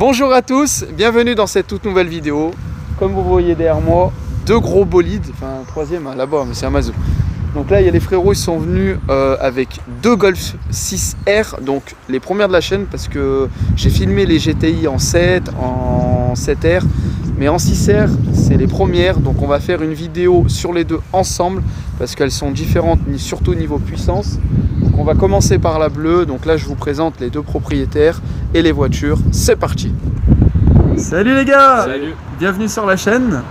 Bonjour à tous, bienvenue dans cette toute nouvelle vidéo. Comme vous voyez derrière moi, deux gros bolides, enfin un troisième là-bas, mais c'est Amazon. Donc là, il y a les frérots, ils sont venus avec deux Golf 6R, donc les premières de la chaîne, parce que j'ai filmé les GTI en 7, en 7R, mais en 6R, c'est les premières. Donc on va faire une vidéo sur les deux ensemble, parce qu'elles sont différentes, surtout niveau puissance. Donc on va commencer par la bleue. Donc là, je vous présente les deux propriétaires et les voitures. C'est parti. Salut les gars. Salut. Bienvenue sur la chaîne.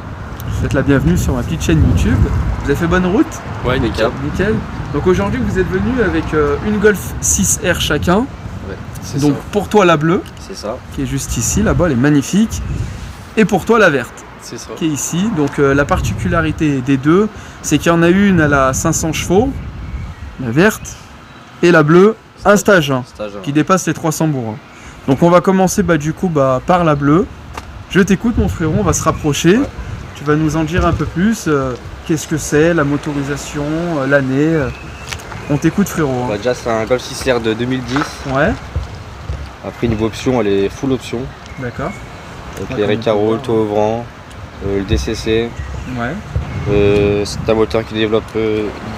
Je vous souhaite la bienvenue sur ma petite chaîne YouTube. Vous avez fait bonne route? Ouais, nickel. Nickel. Donc aujourd'hui, vous êtes venus avec une Golf 6R chacun. Ouais, c'est Donc ça. pour toi la bleue, C'est ça. qui est juste ici, là-bas, elle est magnifique. Et pour toi la verte, C'est ça. qui est ici. Donc la particularité des deux, c'est qu'il y en a une, elle a 500 chevaux, la verte, et la bleue, un stage 1, Stage qui dépasse les 300 bourrins. Donc on va commencer par la bleue. Je t'écoute mon frérot, on va se rapprocher. Ouais. Tu Tu vas nous en dire un peu plus. Qu'est-ce que c'est, la motorisation, l'année. On t'écoute frérot. Bah, déjà, c'est un Golf 6R de 2010. Ouais, Après, niveau option, elle est full option. d'accord. Donc, Ouais, les comme on Recaro, peut le taux ouvrant, le DCC. Ouais. C'est un moteur qui développe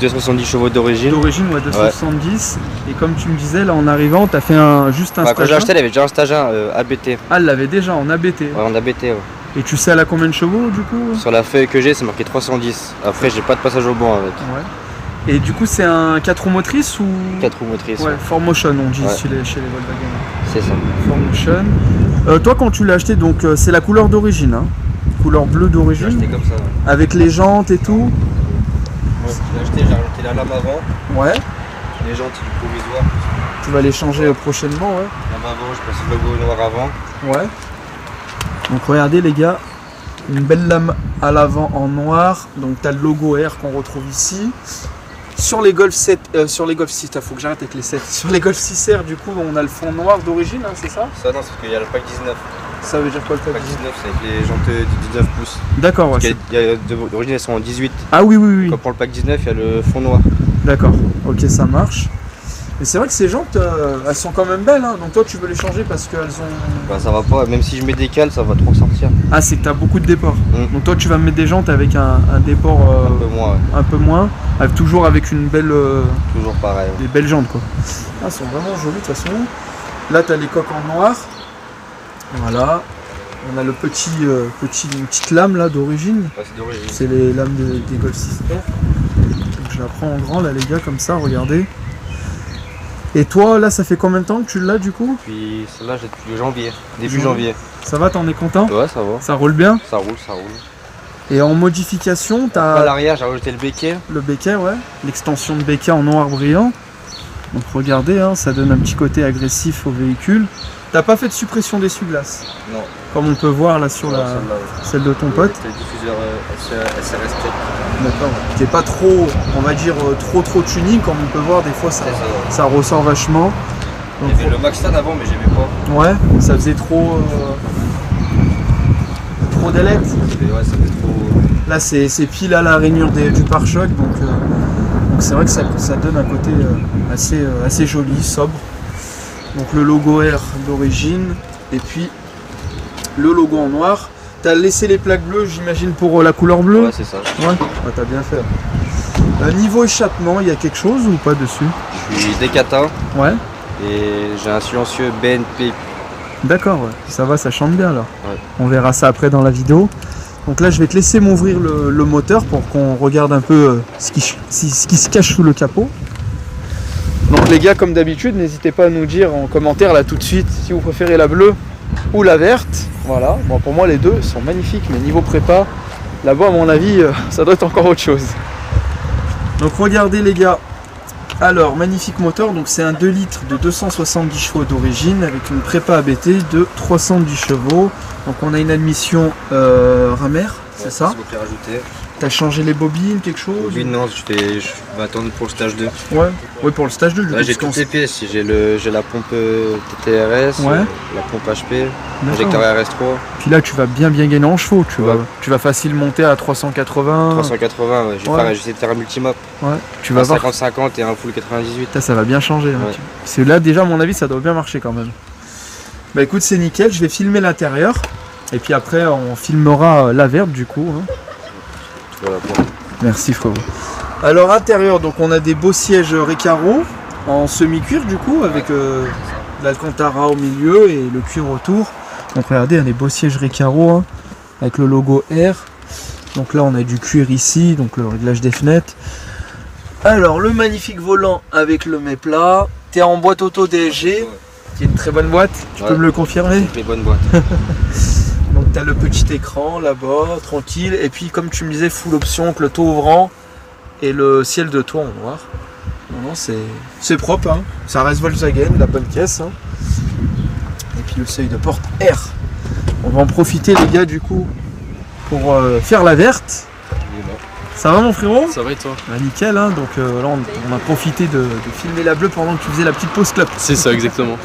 270 chevaux d'origine. D'origine, ouais, 270. Et comme tu me disais, là en arrivant, t'as fait juste un Bah, quand stage j'ai 1. acheté, elle avait déjà un stage 1 ABT. Ah, elle l'avait déjà en ABT. Ouais, en ABT, ouais. Et tu sais elle a combien de chevaux du coup? Sur la feuille que j'ai, c'est marqué 310. Après, j'ai pas de passage au banc avec. Ouais. Et du coup, c'est un 4 roues motrices ou 4 roues motrices. Ouais, 4Motion on dit Ouais. chez les Volkswagen. C'est ça. 4Motion. Toi, quand tu l'as acheté, donc c'est la couleur d'origine, hein, couleur bleue J'ai d'origine, acheté comme ça. Ouais. avec les jantes et tout. Ouais, j'ai acheté, j'ai rajouté la lame avant, Ouais. les jantes provisoires. Tu vas les changer prochainement, ouais. Lame avant, je passe le logo noir avant. Ouais. Donc regardez les gars, une belle lame à l'avant en noir. Donc tu as le logo R qu'on retrouve ici. Sur les Golf 7, sur les Golf 6, il faut que j'arrête avec les 7. Sur les Golf 6R, du coup, on a le fond noir d'origine, hein, c'est ça? Ça, non, c'est parce qu'il y a le pack 19. Ça veut dire quoi le Le pack pack 19, c'est avec les jantes du 19 pouces. D'accord, ouais. D'origine, elles sont en 18. Ah oui, oui, oui. Quand on prend le pack 19, il y a le fond noir. D'accord, ok, ça marche. Mais c'est vrai que ces jantes, elles sont quand même belles, hein. Donc toi, tu veux les changer parce qu'elles ont... Bah, ça va pas, même si je mets des cales, ça va trop sortir. Ah, c'est que tu as beaucoup de déports. Mm. Donc toi, tu vas me mettre des jantes avec un déport Un peu moins, ouais. un peu moins, toujours avec une belle... Toujours pareil. Ouais. des belles jantes quoi. Ah, elles sont vraiment jolies de toute façon. Là tu as les coques en noir. Voilà. On a le une petite lame là d'origine. Ouais, c'est d'origine. C'est les lames des Golf 6R. Donc je la prends en grand là les gars comme ça, regardez. Et toi là ça fait combien de temps que tu l'as du coup? Puis celle-là, j'ai depuis janvier. Début Janvier. janvier. Ça va, t'en es content? Ouais, ça va. Ça roule bien? Ça roule, ça roule. Et en modification, À t'as l'arrière, j'ai rajouté le béquet. le béquet, ouais. L'extension de béquet en noir brillant. Donc regardez, hein, ça donne un petit côté agressif au véhicule. T'as pas fait de suppression d'essuie-glace, Non. comme on peut voir là sur Celle-là, ouais. celle de ton pote. C'est le diffuseur SRS Tech. D'accord. Qui est pas trop, on va dire, trop tuning, comme on peut voir, des fois ça, C'est ça. ça ressort vachement. Donc, J'avais le Maxstone avant, mais j'aimais pas. ouais, ça faisait trop d'ailettes. Ouais, ça fait trop. Là c'est pile à la rainure du pare-choc, donc c'est vrai que ça donne un côté assez joli, sobre. Donc le logo R d'origine, et puis le logo en noir. T'as laissé les plaques bleues, j'imagine, pour la couleur bleue? Ouais, c'est ça. Ouais, t'as bien fait. Niveau échappement, il y a quelque chose ou pas dessus? Je suis Decathlon Ouais, et j'ai un silencieux BNP. d'accord, ouais. Ça va, ça chante bien là. Ouais. On verra ça après dans la vidéo. Donc là, je vais te laisser m'ouvrir le moteur pour qu'on regarde un peu ce qui se cache sous le capot. Donc les gars, comme d'habitude, n'hésitez pas à nous dire en commentaire là tout de suite si vous préférez la bleue ou la verte. Voilà, bon, pour moi les deux sont magnifiques, mais niveau prépa, là-bas à mon avis, ça doit être encore autre chose. Donc regardez les gars, alors magnifique moteur, donc c'est un 2 litres de 270 chevaux d'origine avec une prépa ABT de 310 chevaux. Donc on a une admission Ramer, c'est ça? C'est beaucoup rajouté. T'as changé les bobines, quelque chose? Oui, non, je vais attendre pour le stage 2. Ouais, ouais, pour le stage 2. Là, j'ai toutes les pièces. J'ai la pompe TTRS, Ouais. la pompe HP, D'accord. l'injecteur RS3. Puis là, tu vas bien gagner en chevaux. Ouais. Tu vas facile monter à 380. 380, ouais. Je vais essayer de faire un multimap. Ouais. Tu vas Un voir. 50-50 et un full 98. Ça va bien changer. Hein. Ouais. Parce que là, déjà, à mon avis, ça doit bien marcher quand même. Bah écoute, c'est nickel, je vais filmer l'intérieur. Et puis après, on filmera la verte du coup. Hein. Voilà. Merci frérot. Alors intérieur, donc on a des beaux sièges Recaro en semi-cuir du coup, avec l'Alcantara au milieu et le cuir autour. Donc regardez, il y a des beaux sièges Recaro hein, avec le logo R. Donc là on a du cuir ici, donc le réglage des fenêtres. Alors le magnifique volant avec le mets-plat. T'es en boîte auto DSG, qui est une très bonne boîte, tu peux me le confirmer? Une très bonne boîte. Donc t'as le petit écran là-bas, tranquille. Et puis comme tu me disais, full option, avec le toit ouvrant et le ciel de toit en noir. Non, c'est propre, hein. Ça reste Volkswagen, la bonne caisse. Hein. Et puis le seuil de porte R. On va en profiter les gars du coup pour faire la verte. Ça va mon frérot? Ça va et toi? Bah, nickel, hein. Donc là on a profité de filmer la bleue pendant que tu faisais la petite pause club. C'est ça exactement.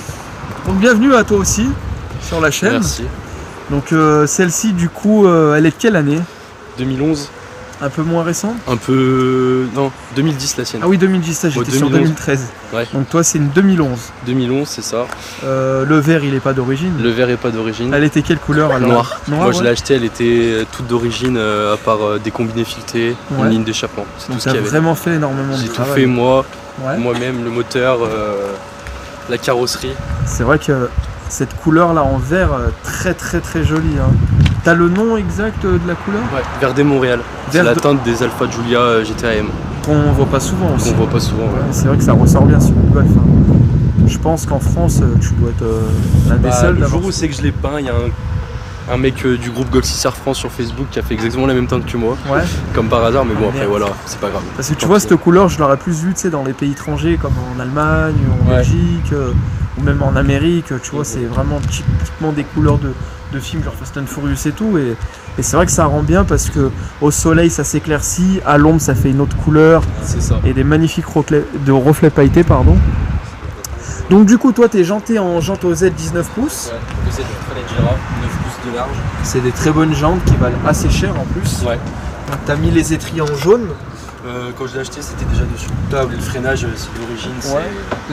Donc bienvenue à toi aussi sur la chaîne. Merci. Donc celle-ci du coup elle est de quelle année? 2011. Un peu moins récente? Un peu... Non, 2010 la sienne. Ah oui 2010, ça j'étais sur 2013. Ouais. Donc toi c'est une 2011. 2011 c'est ça. Le vert il est pas d'origine? Le vert est pas d'origine. Elle était quelle couleur alors? Noir. Moi ouais. je l'ai acheté, elle était toute d'origine à part des combinés filetés, Ouais. une ligne d'échappement. C'est Donc tout ce t'as qu'il y avait. vraiment fait énormément de J'ai tout travail. fait moi, Ouais. moi-même, le moteur, la carrosserie. C'est vrai que cette couleur là en vert très très très jolie. Hein. T'as le nom exact de la couleur? Ouais. Verde Montréal. C'est Verde- la teinte des Alpha Giulia GT AM. Qu'on voit pas souvent aussi. Qu'on voit pas souvent. Ouais, Ouais. c'est vrai que ça ressort bien sur Google. Enfin, je pense qu'en France tu dois être l'un des seuls Le d'avoir. jour où c'est que je l'ai peint, il y a un mec du groupe Gold 6 France sur Facebook qui a fait exactement la même teinte que moi, Ouais. comme par hasard, mais bon après Merde. voilà, c'est pas grave. Parce que tu vois cette couleur, je l'aurais plus vue, tu sais, dans les pays étrangers comme en Allemagne, ou en Ouais. Belgique, ou même en Amérique. Tu vois, c'est vraiment typiquement des couleurs de films genre Fast and Furious et tout. Et c'est vrai que ça rend bien parce que au soleil ça s'éclaircit, à l'ombre ça fait une autre couleur C'est ça. et des magnifiques reflets pailletés, pardon. Donc du coup, toi, t'es janté en jante OZ 19 pouces. Ouais, le Z Gira, 9 pouces de large. C'est des très bonnes jantes qui valent assez cher en plus. Ouais. Donc, t'as mis les étriers en jaune. Quand je l'ai acheté, c'était déjà dessus. Le freinage, c'est d'origine,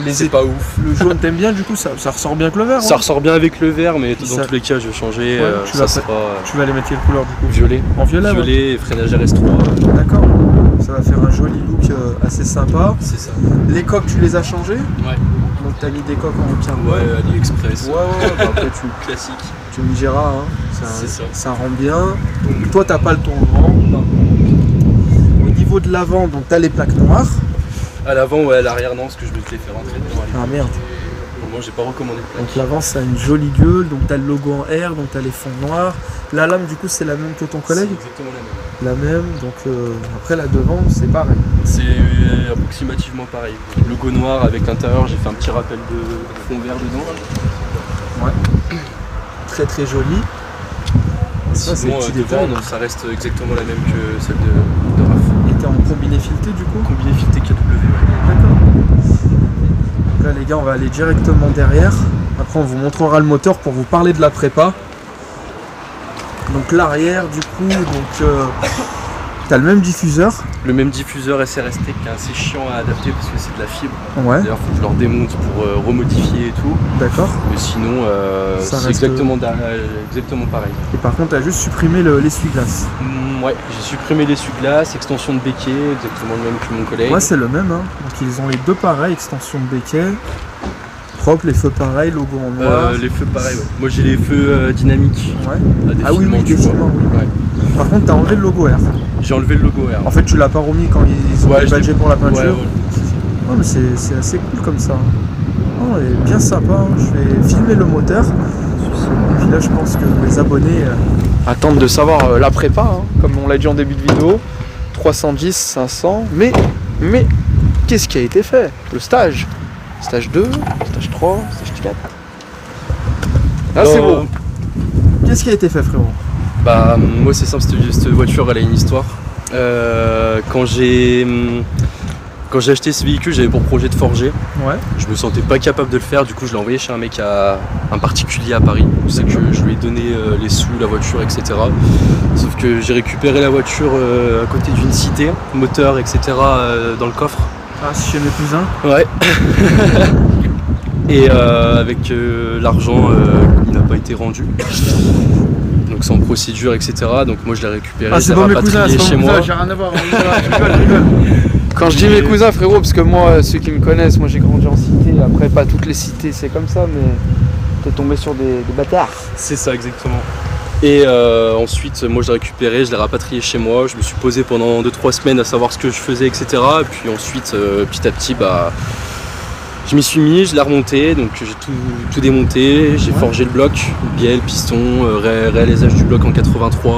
Les c'est pas ouf. Le jaune, t'aimes bien, du coup, ça ressort bien que le vert. Ça hein. ressort bien avec le vert, mais Puis dans ça- tous les cas, je vais changer. Ouais, tu vas ça pas- sera Tu vas les mettre quelle couleur du coup? violet. En violet, ouais. Violet et freinage RS3. D'accord. Ça va faire un joli look assez sympa. C'est ça. Les coques, tu les as changées? Ouais. Donc t'as mis des coques en carbone. Ouais, AliExpress. Ouais, bah, après Classique. tu me diras, hein. C'est ça. Ça rend bien. Donc toi t'as pas le ton ouvrant. Au niveau de l'avant, donc t'as les plaques noires. À l'avant, ouais, à l'arrière, non, parce que je me l'ai fait rentrer dedans. Ah merde. Moi, j'ai pas recommandé de Donc plaque. l'avant ça a une jolie gueule, donc t'as le logo en R, donc t'as les fonds noirs. La lame du coup c'est la même que ton collègue? C'est exactement la même. La même, donc après la devant c'est pareil. C'est approximativement pareil. Logo noir avec l'intérieur, j'ai fait un petit rappel de fond vert dedans. Ouais. Très très joli. Ça c'est le Sinon, petit devant, détail. non, ça reste exactement la même que celle de RAF. Et t'es en combiné fileté du coup? Combiné fileté KW. D'accord. Donc là les gars on va aller directement derrière. Après on vous montrera le moteur pour vous parler de la prépa. Donc l'arrière du coup, donc t'as le même diffuseur. Le même diffuseur SRST qui est assez chiant à adapter parce que c'est de la fibre. Ouais, D'ailleurs, faut que je leur démonte pour remodifier et tout. d'accord. Mais sinon, Ça c'est reste- exactement pareil. Et par contre t'as juste supprimé l'essuie-glace. Ouais, j'ai supprimé l'essuie-glace, extension de béquet, exactement le même que mon collègue. Ouais c'est le même hein. Donc ils ont les deux pareils, extension de béquet. Propre, les feux pareils, logo en noir. Les feux pareil, ouais. Moi j'ai les feux dynamiques. Ouais. À Ah oui, défilement, oui, tu vois. défilement, oui. Ouais. Par contre t'as enlevé le logo R. J'ai enlevé le logo R. En fait tu l'as pas remis quand ils ont Ouais, je badgé l'ai- pour la peinture. Ouais, ouais. Non mais c'est assez cool comme ça. Non, elle est bien sympa, hein. Je vais filmer le moteur. Et puis là je pense que les abonnés attendent de savoir la prépa, hein, comme on l'a dit en début de vidéo. 310, 500, mais qu'est-ce qui a été fait? Le stage. Stage 2, stage 3, stage 4. Ah c'est beau. Qu'est-ce qui a été fait frérot? Bah moi c'est simple, cette voiture elle a une histoire. Quand j'ai acheté ce véhicule, j'avais pour projet de forger. Ouais. Je me sentais pas capable de le faire, du coup je l'ai envoyé chez un mec un particulier à Paris. C'est que je lui ai donné les sous, la voiture, etc. Sauf que j'ai récupéré la voiture à côté d'une cité, moteur, etc. Dans le coffre. Ah, chez mes cousins. Ouais. Et avec l'argent, il n'a pas été rendu. Donc c'est en procédure, etc. Donc moi je l'ai récupéré, Ah, je c'est l'ai pas mes cousins, rapatrié c'est chez pas mes moi. cousins, j'ai rien à voir. Je rigole. Quand je dis mes cousins, frérot, parce que moi, ceux qui me connaissent, moi j'ai grandi en cité. Après, pas toutes les cités, c'est comme ça, mais t'es tombé sur des bâtards. C'est ça exactement. Et ensuite moi je l'ai récupéré, je l'ai rapatrié chez moi. Je me suis posé pendant 2-3 semaines à savoir ce que je faisais, etc. Et puis ensuite petit à petit je m'y suis mis, je l'ai remonté, donc j'ai tout démonté, j'ai forgé le bloc, bielle, piston, réalisage du bloc en 83,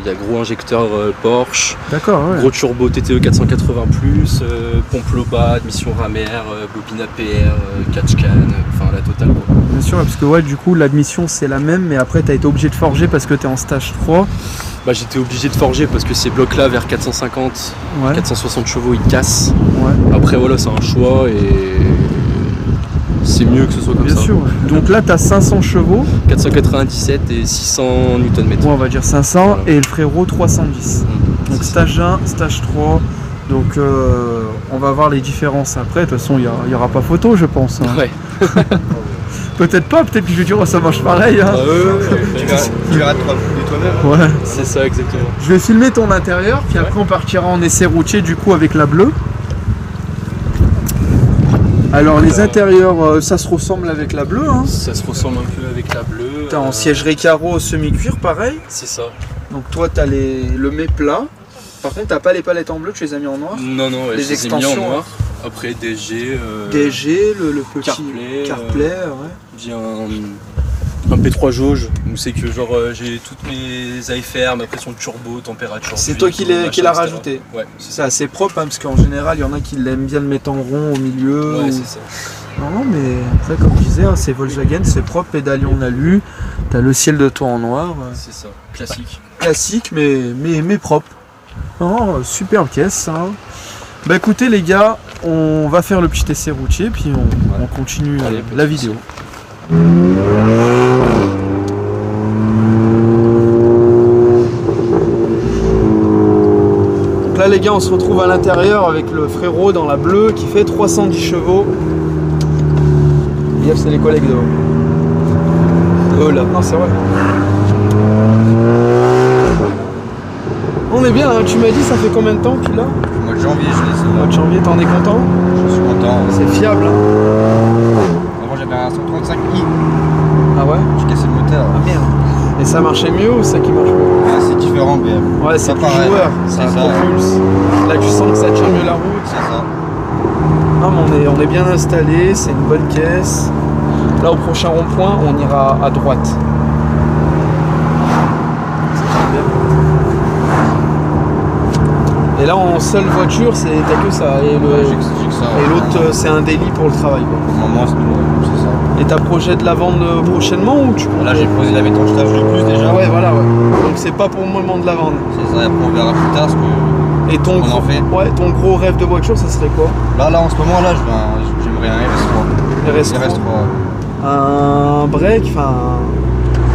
il y a gros injecteur Porsche, D'accord, ouais. gros turbo TTE 480+, pompe Lobat, admission ramère, bobine APR, catch can, enfin la totale quoi. Bien sûr, parce que ouais, du coup, l'admission c'est la même, mais après t'as été obligé de forger parce que t'es en stage 3. Bah, j'étais obligé de forger parce que ces blocs là vers 450, Ouais. 460 chevaux ils cassent. Ouais. Après voilà c'est un choix et c'est mieux que ce soit comme Bien ça. sûr. Donc là, t'as 500 chevaux. 497 et 600 Nm. Bon, on va dire 500 Voilà. et le frérot 310. Donc C'est ça. stage 1, stage 3. Donc on va voir les différences après. De toute façon, il n'y aura pas photo, je pense. Hein. Ouais. Peut-être pas, peut-être que je vais dire oh, ça marche pareil. Hein. Tu verras de toi-même. Ouais. C'est ça exactement. Je vais filmer ton intérieur, puis après on partira en essai routier du coup avec la bleue. Alors les intérieurs, ça se ressemble avec la bleue. Hein. Ça se ressemble un peu avec la bleue. T'as en siège récaro semi-cuir pareil. C'est ça. Donc toi t'as le mets plat. Par contre t'as pas les palettes en bleu, tu les as mis en noir. Non, ouais, Les je les ai mis extensions, en noir. Après DG. DG, le petit CarPlay, ouais. J'ai un P3 jauge où c'est que genre j'ai toutes mes AFR, ma pression de turbo, température. C'est d'huile, toi qui l'as machin, etc. rajouté. Ouais, C'est assez propre hein, parce qu'en général il y en a qui l'aiment bien le mettre en rond au milieu. Ouais, ou- c'est ça. Non, mais après comme je disais, hein, c'est Volkswagen, c'est propre, pédalion on a lu. T'as le ciel de toit en noir. C'est ça. Classique. Classique mais propre. Non, superbe caisse. Hein. Bah écoutez les gars, on va faire le petit essai routier puis on continue Allez, la pas de vidéo. Donc là les gars, on se retrouve à l'intérieur avec le frérot dans la bleue qui fait 310 chevaux. C'est les collègues devant. Oh là, non c'est vrai. On est bien, hein. Tu m'as dit ça fait combien de temps que tu l'as? Au mois de janvier, je l'ai Au mois de janvier, t'en es content? Je suis content. C'est fiable. Hein. Avant, j'avais un 135i. Ah ouais? J'ai cassé le moteur. Ah merde. Et ça marchait mieux ou ça qui marche mieux? Ah, c'est différent, mais Ouais, c'est pas plus pareil. joueur, C'est ça ça. propulse. Là tu sens que ça tient mieux la route. c'est ça. Non mais on est bien installé, c'est une bonne caisse. Là au prochain rond-point, on ira à droite. Et là en seule voiture, t'as que ça. Et J'ai que ça. l'autre, c'est un délit pour le travail. Quoi. Pour le moment, c'est ça. Et t'as projet de la vendre prochainement ou tu Là, j'ai posé la méthanchettage de plus déjà. Ouais, voilà, ouais. Donc c'est pas pour le moment de la vendre. C'est ça, et après, on verra plus tard ce que. Et ton, On en fait. Ouais, ton gros rêve de voiture, ça serait quoi? Là, en ce moment, là, j'aimerais un RS3. RS3. RS3. Un break, enfin.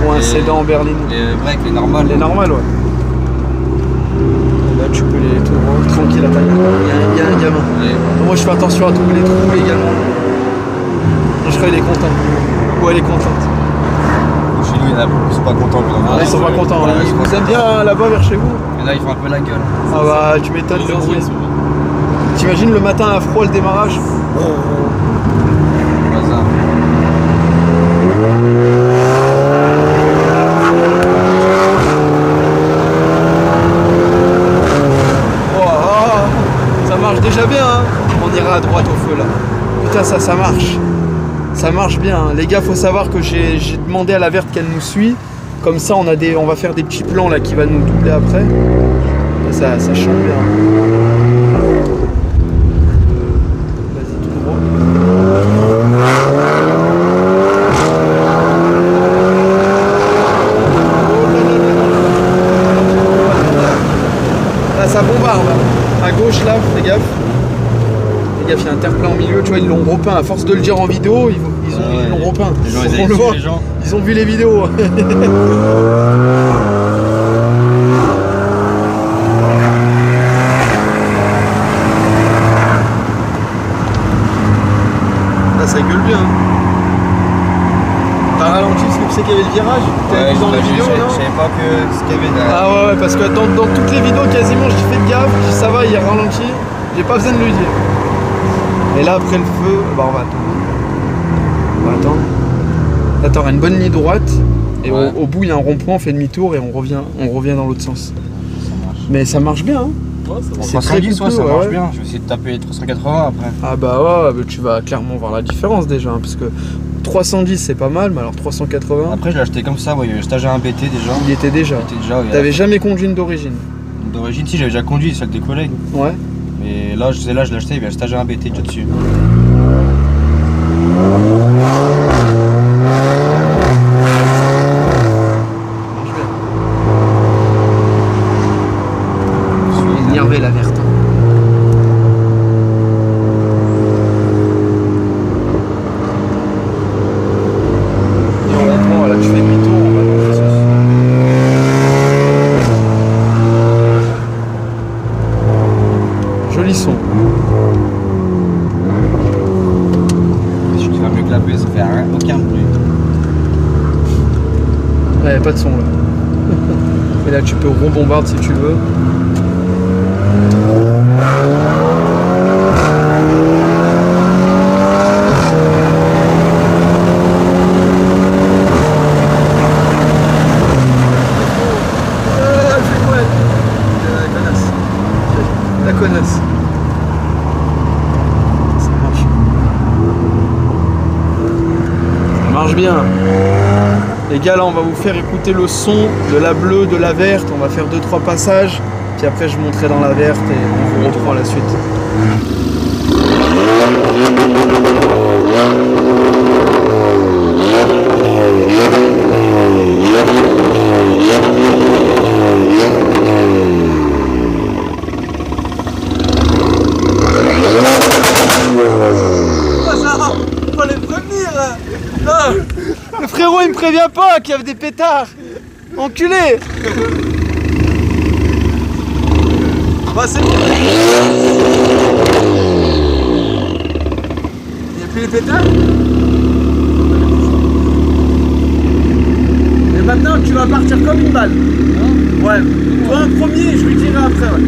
Ou un Les- sédan en berline. Les breaks, les normales. Les normales, ouais. Et là, tu peux les tout droit, tranquille à ta gueule. Il y a un gamin. Et- Moi, je fais attention à tous les trous également. Je crois qu'il est content. Ou elle est contente. Chez nous, il y en a beaucoup qui sont pas contents. Ils sont pas contents. Ouais, Ils je vous pense aiment que- bien là-bas vers chez vous? Mais là, ils font un peu la gueule. Ah bah, tu m'étonnes le bruit. T'imagines le matin à froid, le démarrage? Voisin. Oh, ça marche déjà bien, hein. On ira à droite au feu là. Putain, ça marche. Ça marche bien. Hein. Les gars, faut savoir que j'ai demandé à la verte qu'elle nous suit. Comme ça, on va faire des petits plans là qui va nous doubler après. Ça chante bien. Vas-y, tout droit. Là, ça bombarde. À gauche, là, fais gaffe. Fais gaffe, il y a un terre-plein au milieu. Tu vois, ils l'ont repeint. À force de le dire en vidéo, ils l'ont repeint. Les gens, On ils le avaient voit. les gens. Ils ont vu les vidéos. Là, ça gueule bien. tu sais qu'il y avait le virage? T'avais vu dans les vidéos, non? Je savais pas que ce qu'il y avait derrière. Ah ouais, parce que dans toutes les vidéos quasiment je dis fais gaffe, je dis ça va, il est ralenti, j'ai pas besoin de lui dire. Et là après le feu, bah on va attendre. On va attendre. Là t'auras une bonne ligne droite et Ouais. au bout il y a un rond-point, on fait demi-tour et on revient dans l'autre sens. Ça marche. Mais ça marche bien, hein. Ouais, ça va. C'est 310, très ouais, ça coupé, marche ouais. bien. Je vais essayer de taper les 380 après. Ah bah ouais, bah, tu vas clairement voir la différence déjà, hein, parce que 310 c'est pas mal, mais alors 380, Après, je l'ai acheté comme ça, ouais. J'ai acheté un BT déjà. il y était déjà. Il était déjà, ouais. T'avais jamais conduit une d'origine? D'origine, si, j'avais déjà conduit, celle des collègues. Ouais. Mais là, je l'ai acheté, il y avait stage un BT déjà dessus. Énervé la verte. Et honnêtement, là tu fais demi-tour, on va dans le sens. Joli son. Si tu vas mieux que la paix, ça fait rien, aucun bruit. Ouais, pas de son là. Et là tu peux rebombarder si tu veux. La connasse. Ça marche. Ça marche bien. Les gars, là on va vous faire écouter le son de la bleue, de la verte. On va faire 2-3 passages. Puis après je monterai dans la verte et on vous reprend la suite. Faut les prévenir. Non, le frérot il me prévient pas qu'il y avait des pétards. Enculé. Bah c'est bon. Il n'y a plus les pétards. Et maintenant tu vas partir comme une balle. Ouais. Toi un premier, je lui dirai après. Ouais.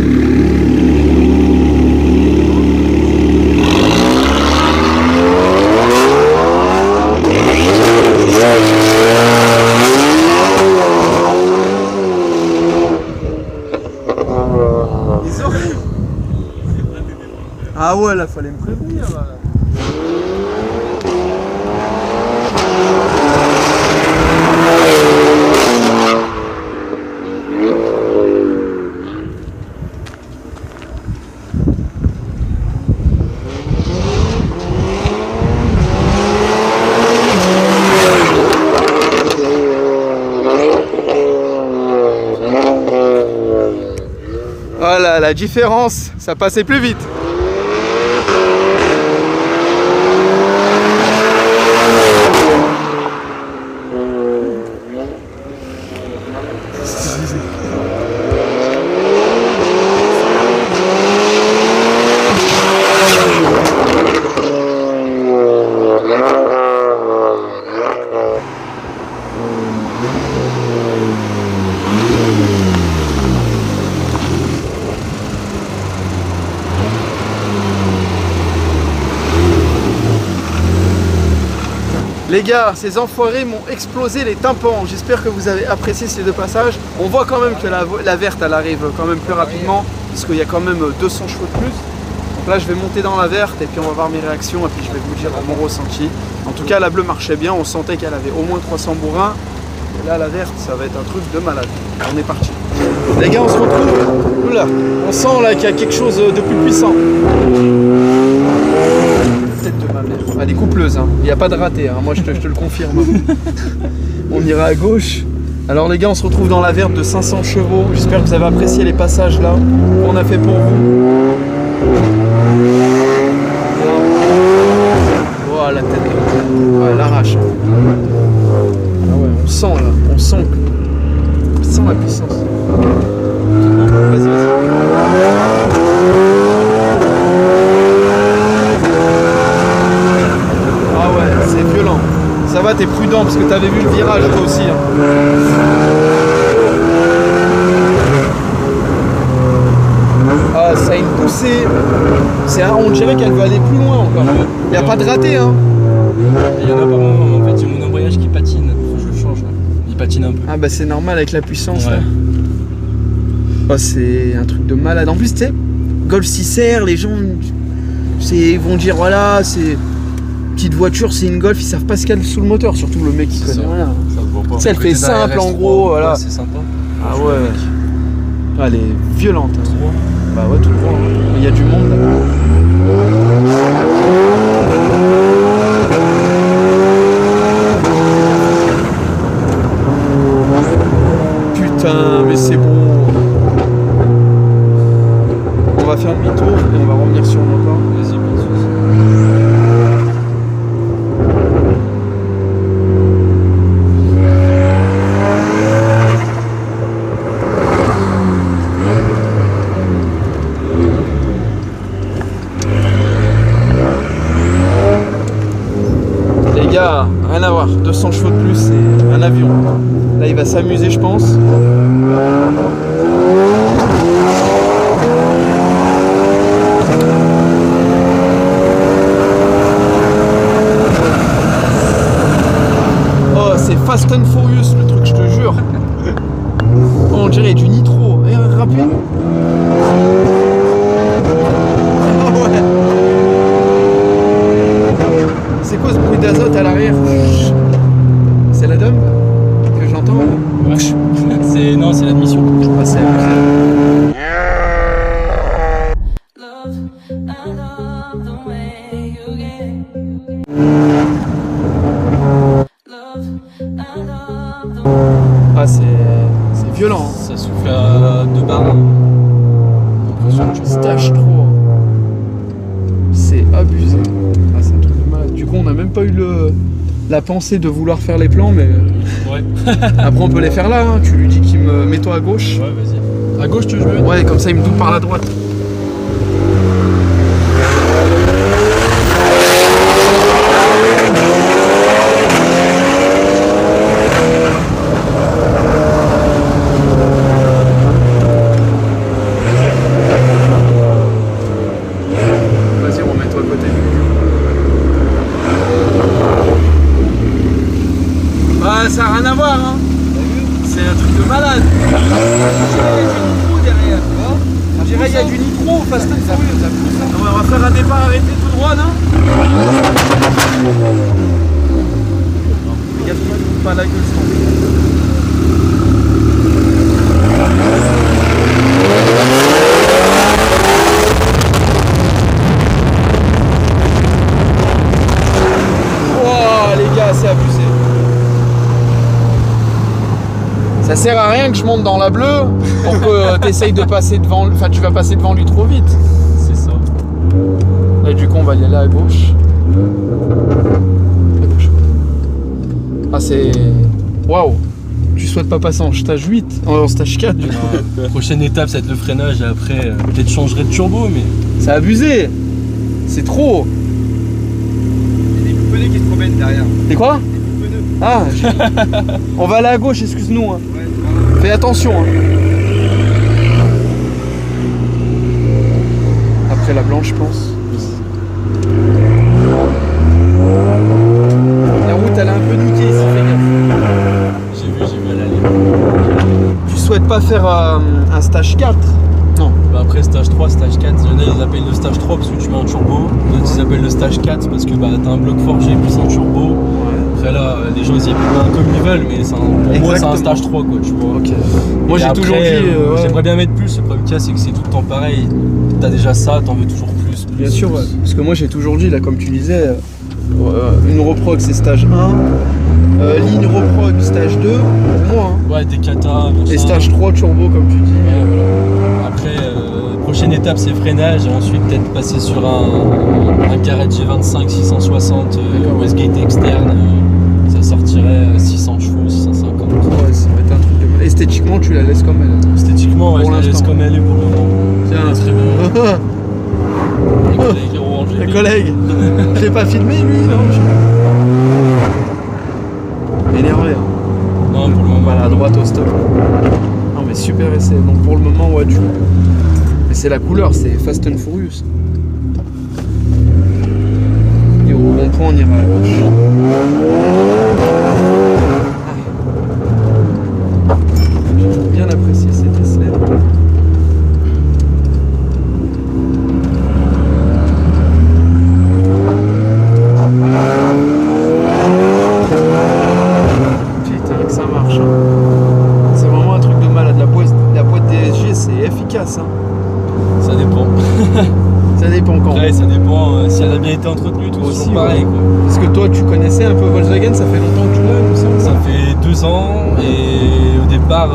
Ah ouais, là fallait me prévenir. Voilà, la différence, ça passait plus vite. Les gars, ces enfoirés m'ont explosé les tympans. J'espère que vous avez apprécié ces deux passages. On voit quand même que la verte, elle arrive quand même plus rapidement, parce qu'il y a quand même 200 chevaux de plus. Donc là, je vais monter dans la verte et puis on va voir mes réactions et puis je vais vous dire mon ressenti. En tout cas, la bleue marchait bien. On sentait qu'elle avait au moins 300 bourrins. Et là, la verte, ça va être un truc de malade. On est parti. Les gars, on se retrouve. Oula, on sent là qu'il y a quelque chose de plus puissant. Tête de ma mère. Elle est coupleuse, hein. Il n'y a pas de raté, hein. Moi je te le confirme. On ira à gauche. Alors les gars, on se retrouve dans la verte de 500 chevaux. J'espère que vous avez apprécié les passages là qu'on a fait pour vous. Voilà, la tête. Ouais, elle arrache. Ah ouais, on sent là. On sent la puissance. Vas-y, vas-y. Ah ouais, c'est violent. Ça va vois, t'es prudent parce que t'avais vu le virage toi aussi. Hein. Ah, ça a une poussée. On dirait qu'elle veut aller plus loin encore. Il n'y a pas de raté. Hein. Il y en a par moment, en fait, j'ai mon embrayage qui patine. Faut que je le change. Là. Il patine un peu. Ah, bah c'est normal avec la puissance. Ouais. Là. Oh, c'est un truc de malade. En plus, tu sais, Golf 6R, les gens vont dire voilà, c'est petite voiture, c'est une Golf, ils savent pas ce qu'il y a sous le moteur, surtout le mec qui connaît rien. Ça se voit pas. Tu sais, elle fait simple en gros, voilà. Ouais, c'est sympa. Ah ouais. Ah, elle est violente. Hein. Bah ouais, tout le monde. Mais il y a du monde là. Putain, mais c'est bon. On va faire demi-tour et on va revenir sur nos pas. Vas-y, pas de soucis. Les gars, rien à voir. 200 chevaux de plus, c'est un avion. Là, il va s'amuser, je pense. Oh, c'est Fast and Furious le truc, je te jure. Oh, on dirait du nitro. Et rapide. Ah ouais. C'est quoi ce bruit d'azote à l'arrière? C'est la dump que j'entends? Ouais. Non, c'est l'admission. Ah, c'est amusé. Ah, c'est violent. Hein. Ça souffle à 2 barres. Stage 3. C'est abusé. Ah, c'est un truc de malade. Du coup, on n'a même pas eu la pensée de vouloir faire les plans, mais Ouais. après on peut les faire là. Hein. Tu lui dis qu'il me mets-toi à gauche. Ouais, vas-y. À gauche, tu veux que je me mette? Ouais, comme ça il me double par la droite. Vas-y, remets-toi à côté. Bah, ça n'a rien à voir, hein. C'est un truc de malade. On dirait qu'il y a du nitro, Fast and Furious. On va faire un départ arrêté tout droit, non? Regarde pas la gueule, oh les gars, c'est abusé. Ça sert à rien que je monte dans la bleue pour que tu essayes de passer devant, enfin tu vas passer devant lui trop vite. C'est ça. Là du coup on va y aller à gauche. À gauche. Ah c'est... Waouh. Tu souhaites pas passer en stage 8, en stage 4 du coup. Prochaine étape, ça va être le freinage et après, peut-être je changerai de turbo, mais. C'est abusé. C'est trop. Il y a des pneus qui se promènent derrière. C'est quoi? Des pneus. Ah, on va aller à gauche, excuse-nous. Hein. Ouais, Fais attention. Hein. Après la blanche, je pense. La route, elle est un peu niquée ici, fais gaffe. J'ai vu à l'aller. Tu souhaites pas faire un stage 4? Non. Bah après, stage 3, stage 4, il y en a, ils appellent le stage 3 parce que tu mets un turbo. D'autres, ils appellent le stage 4 parce que bah, t'as un bloc forgé plus un turbo. Après là, les gens ils y appellent comme ils veulent, mais pour moi c'est un stage 3 quoi, tu vois. Ok. Moi Et j'ai après, toujours dit. Ouais. J'aimerais bien mettre plus, le problème qu'il y a c'est que c'est tout le temps pareil. T'as déjà ça, t'en veux toujours plus. Bien sûr, ouais. Parce que moi j'ai toujours dit, là comme tu disais, une reprog c'est stage 1, ligne reprog stage 2, pour moi. Hein. Ouais, des katas, Et stage 3 turbo comme tu dis. Ouais, voilà. Après, prochaine étape c'est freinage et ensuite peut-être passer sur un Garrett G25 660 Westgate externe. Ça sortirait 600 chevaux, 650. Ouais, ça va être un truc de mal. Esthétiquement tu la laisses comme elle. Esthétiquement, ouais, Pour je la laisse l'instant. comme elle est pour le moment. Tiens. Très bien. Les collègues, ils ont rangé. Les collègues. Je l'ai pas filmé lui, non? Ouais, ouais, ouais. on va aller à droite au stop. Non mais super essai. Donc pour le moment, ouais, mais c'est la couleur, c'est Fast and Furious. Et au rond-point, on ira à gauche. J'ai bien apprécié cet essai. Putain, que ça marche. Hein. C'est vraiment un truc de malade. La boîte DSG, c'est efficace. Hein. Ça dépend. Ça dépend quand. Ouais, ça dépend si elle a bien été entretenue, tout Aussi, toujours pareil. ouais. Quoi. Parce que toi, tu connaissais un peu Volkswagen, ça fait longtemps que tu l'as, il me semble. Ça fait 2 ans et au départ,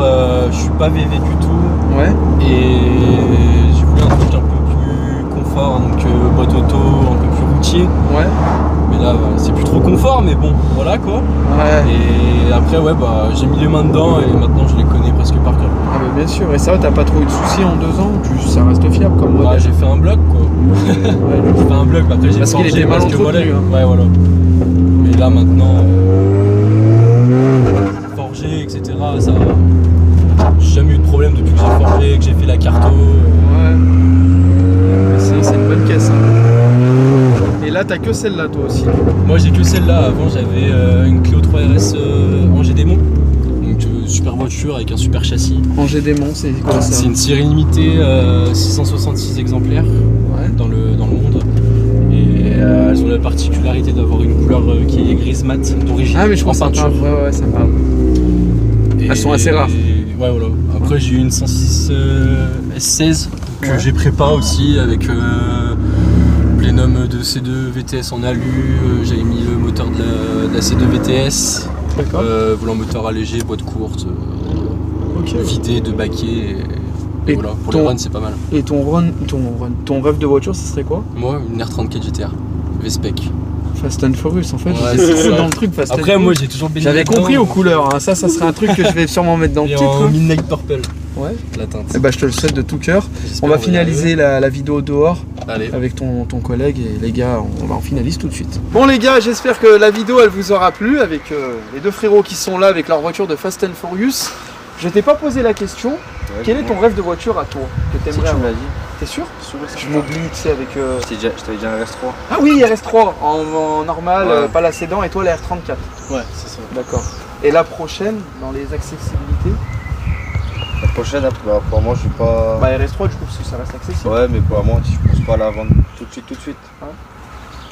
je suis pas VV du tout. Ouais. Et j'ai voulu un truc un peu plus confort, donc boîte auto, un peu plus routier. Ouais. Mais là, c'est plus trop confort, mais bon, voilà quoi. Ouais. Et après, ouais, j'ai mis les mains dedans et maintenant je les connais presque par cœur. Ah bah bien sûr. Et ça, t'as pas trop eu de soucis en 2 ans. Ça reste fiable comme modèle. Bah, j'ai fait un bloc quoi. Ouais, J'ai fait un bloc, après j'ai Parce qu'il forgé était mal parce que entretenu, hein. Ouais, voilà. Mais là maintenant, forgé, etc. Ça, j'ai jamais eu de problème depuis que j'ai forgé, que j'ai fait la carto. Ouais. C'est une bonne caisse. Hein. Et là, t'as que celle-là, toi aussi. Moi j'ai que celle-là. Avant j'avais une Clio 3 RS Angers Démon. Donc super voiture avec un super châssis. Angers Démon, c'est quoi ça? C'est une série limitée, 666 exemplaires Ouais. dans le monde. Et elles ont la particularité d'avoir une couleur qui est grise mat d'origine. Ah mais je en crois que ça peinture. parle. Ouais, ça parle. Elles sont assez rares. Ouais, voilà. Après j'ai eu une 106 S16 que j'ai prépa aussi avec plénum de C2 VTS en alu. J'avais mis le moteur de la C2 VTS. D'accord. Volant moteur allégé, boîte courte, Ok. vidé de baquet. Et voilà, pour le run c'est pas mal. Et ton rêve de voiture, ce serait quoi? Moi, une R34 GTR, V-Spec. Fast and Furious, en fait. Ouais, J'étais c'est trop ça. dans le truc Fast and Après, Furious. moi j'ai toujours baigné J'avais là-dedans. compris aux couleurs. Hein. Ça serait un truc que je vais sûrement mettre dans le Et titre. en hein. Midnight Purple, Ouais. la teinte. Eh ben, je te le souhaite de tout cœur. J'espère On va y finaliser la vidéo dehors arriver. Allez. avec ton collègue et les gars, on finalise tout de suite. Bon les gars, j'espère que la vidéo elle vous aura plu avec les deux frérots qui sont là avec leur voiture de Fast and Furious. Je t'ai pas posé la question. Quel est ton rêve de voiture à toi que Si t'aimerais tu me avoir? l'as dit. T'es sûr? Je m'oublie, tu sais, avec. Je t'avais dit un RS3. Ah oui, RS3 en normal, Ouais. pas la sédan, et toi la R34. Ouais, c'est ça. D'accord. Et la prochaine, dans les accessibilités? La prochaine, pour moi, je suis pas. Bah RS3 du coup, parce que ça reste accessible. Ouais, mais pour moi, je pense pas la vendre tout de suite.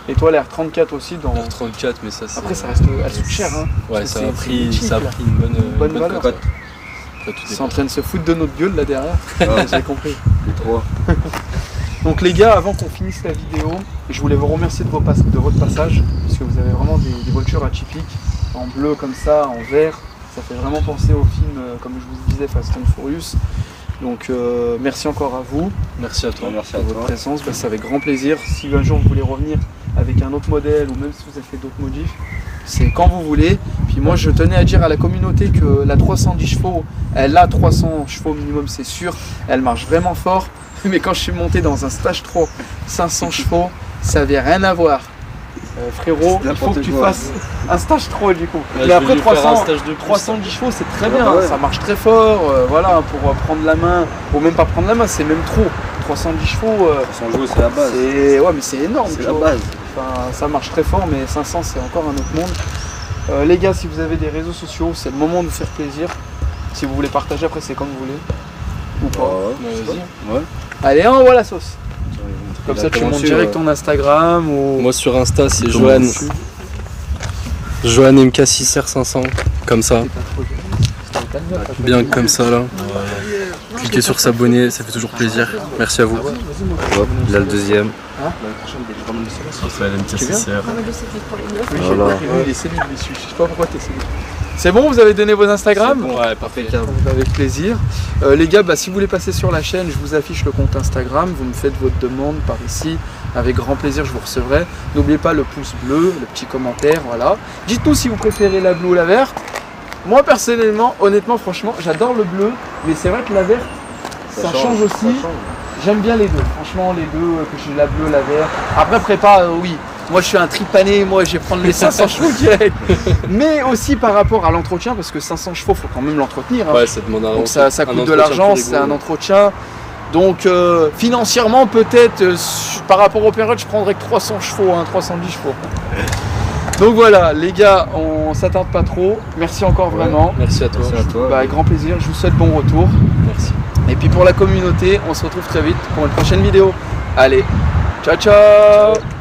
Et toi la R34 aussi dans. R34, mais ça c'est. Après ça reste. Elle coûte cher hein. Ouais, Parce ça que a c'est pris boutique, là. une bonne Bonne bonne valeur. cocotte. Après, tout Ils sont dépend. en train de se foutre de notre gueule là derrière. Ouais, J'ai compris. les trois. Donc les gars, avant qu'on finisse la vidéo, je voulais vous remercier de votre passage, parce que vous avez vraiment des voitures atypiques, en bleu comme ça, en vert. Ça fait vraiment penser au film, comme je vous disais, Fast and Furious. Donc merci encore à vous Merci à toi. Merci à pour votre toi. présence, bah, c'est avec grand plaisir. Si un jour vous voulez revenir avec un autre modèle, ou même si vous avez fait d'autres modifs, c'est quand vous voulez. Puis moi je tenais à dire à la communauté que la 310 chevaux, elle a 300 chevaux minimum c'est sûr, elle marche vraiment fort. Mais quand je suis monté dans un stage 3 500 chevaux, ça avait rien à voir. Frérot, il faut que tu fasses un stage 3 du coup. Ouais, Mais après je vais faire un 300, stage de plus, 310 chevaux c'est très Ouais, bien, ouais. ça marche très fort, voilà, pour prendre la main, ou même pas prendre la main, c'est même trop. 310 chevaux, 100 jours, c'est la base. ouais mais c'est énorme. C'est tu la vois. base. Enfin, ça marche très fort, mais 500 c'est encore un autre monde. Les gars, si vous avez des réseaux sociaux, c'est le moment de vous faire plaisir. Si vous voulez partager, après c'est comme vous voulez. Ou pas. Ouais. Ouais. Allez, envoie la sauce. Comme ça, tu montes direct ton Instagram ou. Moi sur Insta, c'est Comment Johan. dessus Johan MK6R500. Comme ça. Bien comme ça là. Cliquez sur s'abonner, ça fait toujours plaisir. Merci à vous. Hop, là le deuxième. Raphaël MK6R. Voilà. Il est cellule, je sais pas pourquoi t'es cellule. C'est bon, vous avez donné vos Instagram? Ouais, parfait. Avec plaisir. Les gars, si vous voulez passer sur la chaîne, je vous affiche le compte Instagram. Vous me faites votre demande par ici. Avec grand plaisir, je vous recevrai. N'oubliez pas le pouce bleu, le petit commentaire, voilà. Dites-nous si vous préférez la bleue ou la verte. Moi, personnellement, honnêtement, franchement, j'adore le bleu. Mais c'est vrai que la verte, ça change aussi. J'aime bien les deux. Franchement, les deux, que j'ai la bleue, la verte. Après, prépa, oui. Moi je suis un tripané, moi je vais prendre les 500 chevaux direct. Mais aussi par rapport à l'entretien, parce que 500 chevaux, il faut quand même l'entretenir. Hein. Ouais, ça demande un Donc ça coûte de entretien l'argent, plus c'est un rigoureux. entretien. Donc financièrement peut-être par rapport aux périodes je prendrais que 300 chevaux, hein, 310 chevaux. Donc voilà les gars, on s'attarde pas trop. Merci encore vraiment. Merci à toi. Merci à toi. Bah, avec grand plaisir, je vous souhaite bon retour. Merci. Et puis pour la communauté, on se retrouve très vite pour une prochaine vidéo. Allez, ciao ciao.